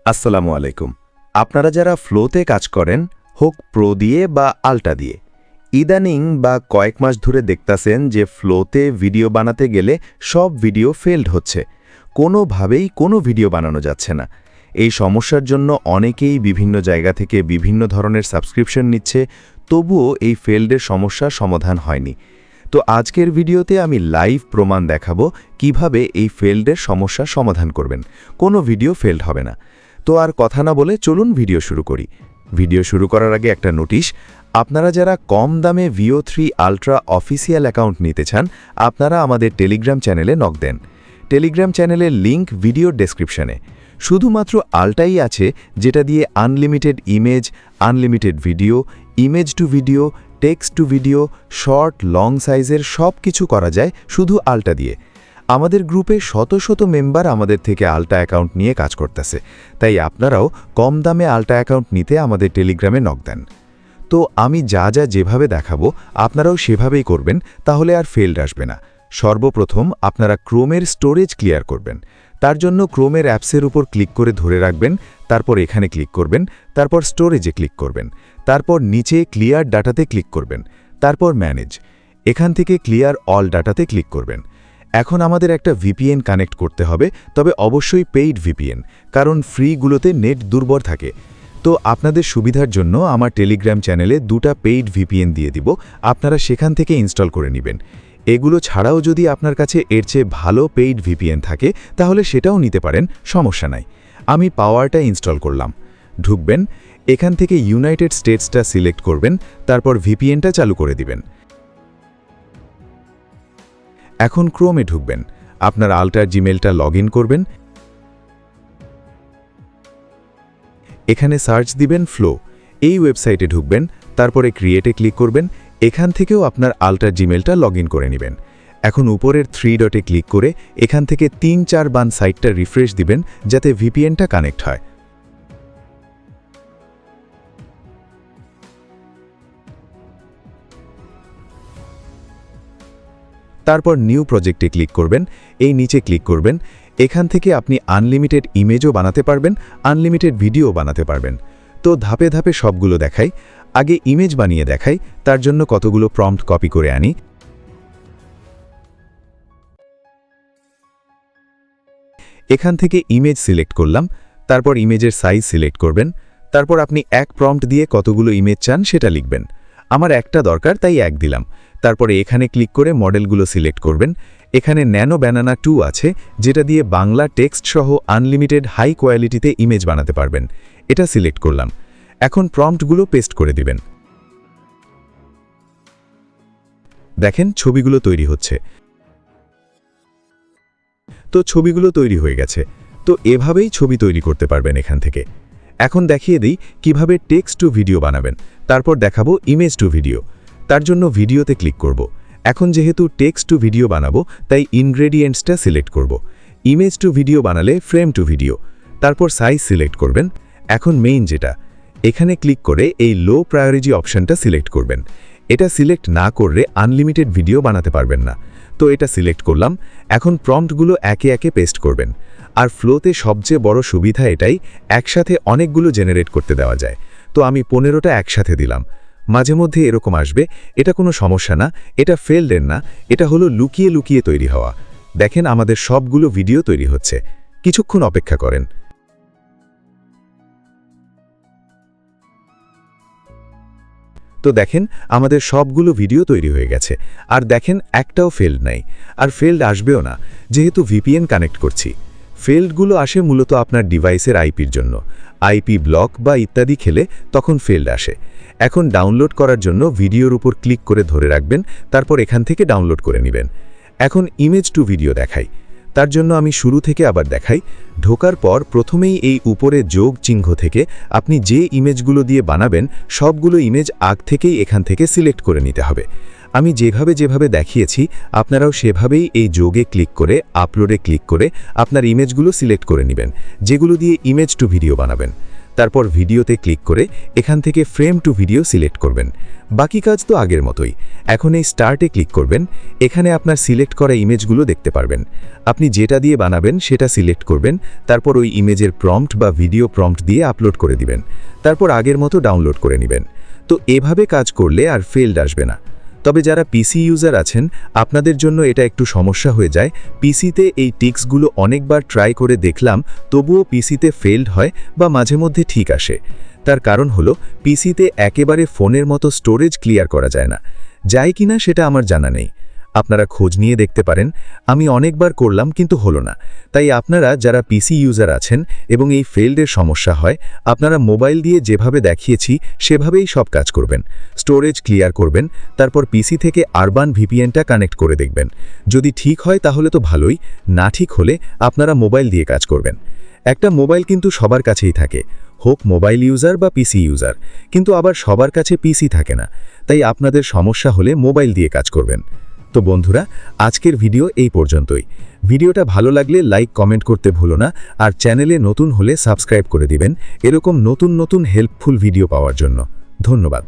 আসসালামু আলাইকুম। আপনারা যারা ফ্লোতে কাজ করেন, হোক প্রো দিয়ে বা আল্টা দিয়ে, ইদানিং বা কয়েক মাস ধরে দেখতাছেন যে ফ্লোতে ভিডিও বানাতে গেলে সব ভিডিও ফেলড হচ্ছে, কোনোভাবেই কোনো ভিডিও বানানো যাচ্ছে না। এই সমস্যার জন্য অনেকেই বিভিন্ন জায়গা থেকে বিভিন্ন ধরনের সাবস্ক্রিপশন নিচ্ছে, তবুও এই ফেলডের সমস্যার সমাধান হয়নি। তো আজকের ভিডিওতে আমি লাইভ প্রমাণ দেখাবো কিভাবে এই ফেলডের সমস্যার সমাধান করবেন, কোনো ভিডিও ফেলড হবে না। তো আর কথা না বলে চলুন ভিডিও শুরু করি। ভিডিও শুরু করার আগে একটা নোটিশ, আপনারা যারা কম দামে VO3 আল্ট্রা অফিসিয়াল অ্যাকাউন্ট নিতে চান, আপনারা আমাদের টেলিগ্রাম চ্যানেলে নক দেন। টেলিগ্রাম চ্যানেলের লিঙ্ক ভিডিওর ডেসক্রিপশনে। শুধুমাত্র আল্টাই আছে যেটা দিয়ে unlimited image, unlimited video, image to video, text to video, short long সাইজের সব কিছু করা যায় শুধু আল্টা দিয়ে। আমাদের গ্রুপে শত শত মেম্বার আমাদের থেকে আল্টা অ্যাকাউন্ট নিয়ে কাজ করতেছে, তাই আপনারাও কম দামে আল্টা অ্যাকাউন্ট নিতে আমাদের টেলিগ্রামে নক দেন। তো আমি যা যেভাবে দেখাবো আপনারাও সেভাবেই করবেন, তাহলে আর ফেলড আসবে না। সর্বপ্রথম আপনারা ক্রোমের স্টোরেজ ক্লিয়ার করবেন। তার জন্য ক্রোমের অ্যাপসের উপর ক্লিক করে ধরে রাখবেন, তারপর এখানে ক্লিক করবেন, তারপর স্টোরেজে ক্লিক করবেন, তারপর নিচে ক্লিয়ার ডাটাতে ক্লিক করবেন, তারপর ম্যানেজ, এখান থেকে ক্লিয়ার অল ডাটাতে ক্লিক করবেন। এখন আমাদের একটা VPN কানেক্ট করতে হবে, তবে অবশ্যই পেইড VPN, কারণ ফ্রিগুলোতে নেট দুর্বল থাকে। তো আপনাদের সুবিধার জন্য আমার টেলিগ্রাম চ্যানেলে 2টা পেইড VPN দিয়ে দিব, আপনারা সেখান থেকে ইনস্টল করে নেবেন। এগুলো ছাড়াও যদি আপনার কাছে এর চেয়ে ভালো পেইড VPN থাকে তাহলে সেটাও নিতে পারেন, সমস্যা নাই। আমি পাওয়ারটা ইনস্টল করলাম। ঢুকবেন, এখান থেকে ইউনাইটেড স্টেটসটা সিলেক্ট করবেন, তারপর VPNটা চালু করে দিবেন। এখন ক্রোমে ঢুকবেন, আপনার আল্টার জিমেলটা লগ ইন করবেন, এখানে সার্চ দিবেন ফ্লো, এই ওয়েবসাইটে ঢুকবেন, তারপরে ক্রিয়েটে ক্লিক করবেন, এখান থেকেও আপনার আল্টার জিমেলটা লগ ইন করে নেবেন। এখন উপরের 3 ডটে ক্লিক করে এখান থেকে 3-4 বার সাইটটা রিফ্রেশ দিবেন যাতে VPNটা কানেক্ট হয়। তারপর নিউ প্রজেক্টে ক্লিক করবেন, এই নিচে ক্লিক করবেন, এখান থেকে আপনি আনলিমিটেড ইমেজও বানাতে পারবেন, আনলিমিটেড ভিডিও বানাতে পারবেন। তো ধাপে ধাপে সবগুলো দেখাই। আগে ইমেজ বানিয়ে দেখাই, তার জন্য কতগুলো প্রম্পট কপি করে আনি। এখান থেকে ইমেজ সিলেক্ট করলাম, তারপর ইমেজের সাইজ সিলেক্ট করবেন, তারপর আপনি এক প্রম্পট দিয়ে কতগুলো ইমেজ চান সেটা লিখবেন। আমার একটা দরকার, তাই 1 দিলাম। তারপরে এখানে ক্লিক করে মডেলগুলো সিলেক্ট করবেন। এখানে ন্যানো ব্যানানা 2 আছে, যেটা দিয়ে বাংলা টেক্সট সহ আনলিমিটেড হাই কোয়ালিটিতে ইমেজ বানাতে পারবেন। এটা সিলেক্ট করলাম। এখন প্রম্পটগুলো পেস্ট করে দিবেন। দেখেন ছবিগুলো তৈরি হচ্ছে। তো ছবিগুলো তৈরি হয়ে গেছে। তো এভাবেই ছবি তৈরি করতে পারবেন এখান থেকে। এখন দেখিয়ে দিই কিভাবে টেক্সট টু ভিডিও বানাবেন, তারপর দেখাবো ইমেজ টু ভিডিও। তার জন্য ভিডিওতে ক্লিক করব। এখন যেহেতু টেক্সট টু ভিডিও বানাবো, তাই ইনগ্রেডিয়েন্টসটা সিলেক্ট করব। ইমেজ টু ভিডিও বানালে ফ্রেম টু ভিডিও, তারপর সাইজ সিলেক্ট করবেন। এখন মেইন যেটা, এখানে ক্লিক করে এই লো প্রায়োরিটি অপশনটা সিলেক্ট করবেন। এটা সিলেক্ট না করলে আনলিমিটেড ভিডিও বানাতে পারবেন না। তো এটা সিলেক্ট করলাম। এখন প্রম্পটগুলো একে একে পেস্ট করবেন। আর ফ্লোতে সবচেয়ে বড় সুবিধা এটাই, একসাথে অনেকগুলো জেনারেট করতে দেওয়া যায়। তো আমি 15টা একসাথে দিলাম। মাঝে মধ্যে এরকম আসবে, এটা কোনো সমস্যা না, এটা ফেলডের না, এটা হলো লুকিয়ে লুকিয়ে তৈরি হওয়া। দেখেন আমাদের সবগুলো ভিডিও তৈরি হচ্ছে। কিছুক্ষণ অপেক্ষা করেন। তো দেখেন আমাদের সবগুলো ভিডিও তৈরি হয়ে গেছে। আর দেখেন একটাও ফেলড নাই, আর ফেলড আসবেও না, যেহেতু VPN কানেক্ট করছি। ফেলডগুলো আসে মূলত আপনার ডিভাইসের IPর জন্য। IP ব্লক বা ইত্যাদি খেলে তখন ফেলড আসে। এখন ডাউনলোড করার জন্য ভিডিওর উপর ক্লিক করে ধরে রাখবেন, তারপর এখান থেকে ডাউনলোড করে নেবেন। এখন ইমেজ টু ভিডিও দেখাই, তার জন্য আমি শুরু থেকে আবার দেখাই। ঢোকার পর প্রথমেই এই উপরে যোগ চিহ্ন থেকে আপনি যে ইমেজগুলো দিয়ে বানাবেন সবগুলো ইমেজ আগ থেকেই এখান থেকে সিলেক্ট করে নিতে হবে। আমি যেভাবে দেখিয়েছি আপনারাও সেভাবেই এই যোগে ক্লিক করে আপলোডে ক্লিক করে আপনার ইমেজগুলো সিলেক্ট করে নেবেন, যেগুলো দিয়ে ইমেজ টু ভিডিও বানাবেন। তারপর ভিডিওতে ক্লিক করে এখান থেকে ফ্রেম টু ভিডিও সিলেক্ট করবেন। বাকি কাজ তো আগের মতোই। এখন এই স্টার্টে ক্লিক করবেন। এখানে আপনার সিলেক্ট করা ইমেজগুলো দেখতে পারবেন। আপনি যেটা দিয়ে বানাবেন সেটা সিলেক্ট করবেন, তারপর ওই ইমেজের প্রম্পট বা ভিডিও প্রম্পট দিয়ে আপলোড করে দিবেন। তারপর আগের মতো ডাউনলোড করে নেবেন। তো এভাবে কাজ করলে আর ফেল্ড আসবে না। তবে যারা পিসি ইউজার আছেন, আপনাদের জন্য এটা একটু সমস্যা হয়ে যায়। পিসিতে এই টিক্সগুলো অনেকবার ট্রাই করে দেখলাম, তবুও পিসিতে ফেল্ড হয় বা মাঝে মধ্যে ঠিক আসে। তার কারণ হলো পিসিতে একেবারে ফোনের মতো স্টোরেজ ক্লিয়ার করা যায় না। যায় কিনা সেটা আমার জানা নেই। আপনারা খোঁজ নিয়ে দেখতে পারেন। আমি অনেকবার করলাম কিন্তু হলো না। তাই আপনারা যারা পিসি ইউজার আছেন এবং এই ফেল্ডের সমস্যা হয়, আপনারা মোবাইল দিয়ে যেভাবে দেখিয়েছি সেভাবেই সব কাজ করবেন। স্টোরেজ ক্লিয়ার করবেন, তারপর পিসি থেকে আরবান ভিপিএনটা কানেক্ট করে দেখবেন। যদি ঠিক হয় তাহলে তো ভালোই, না ঠিক হলে আপনারা মোবাইল দিয়ে কাজ করবেন। একটা মোবাইল কিন্তু সবার কাছেই থাকে, হোক মোবাইল ইউজার বা পিসি ইউজার, কিন্তু আবার সবার কাছে পিসি থাকে না। তাই আপনাদের সমস্যা হলে মোবাইল দিয়ে কাজ করবেন। তো বন্ধুরা, আজকের ভিডিও এই পর্যন্তই। ভিডিওটা ভালো লাগলে লাইক কমেন্ট করতে ভুলো না, আর চ্যানেলে নতুন হলে সাবস্ক্রাইব করে দিবেন এরকম নতুন নতুন হেল্পফুল ভিডিও পাওয়ার জন্য। ধন্যবাদ।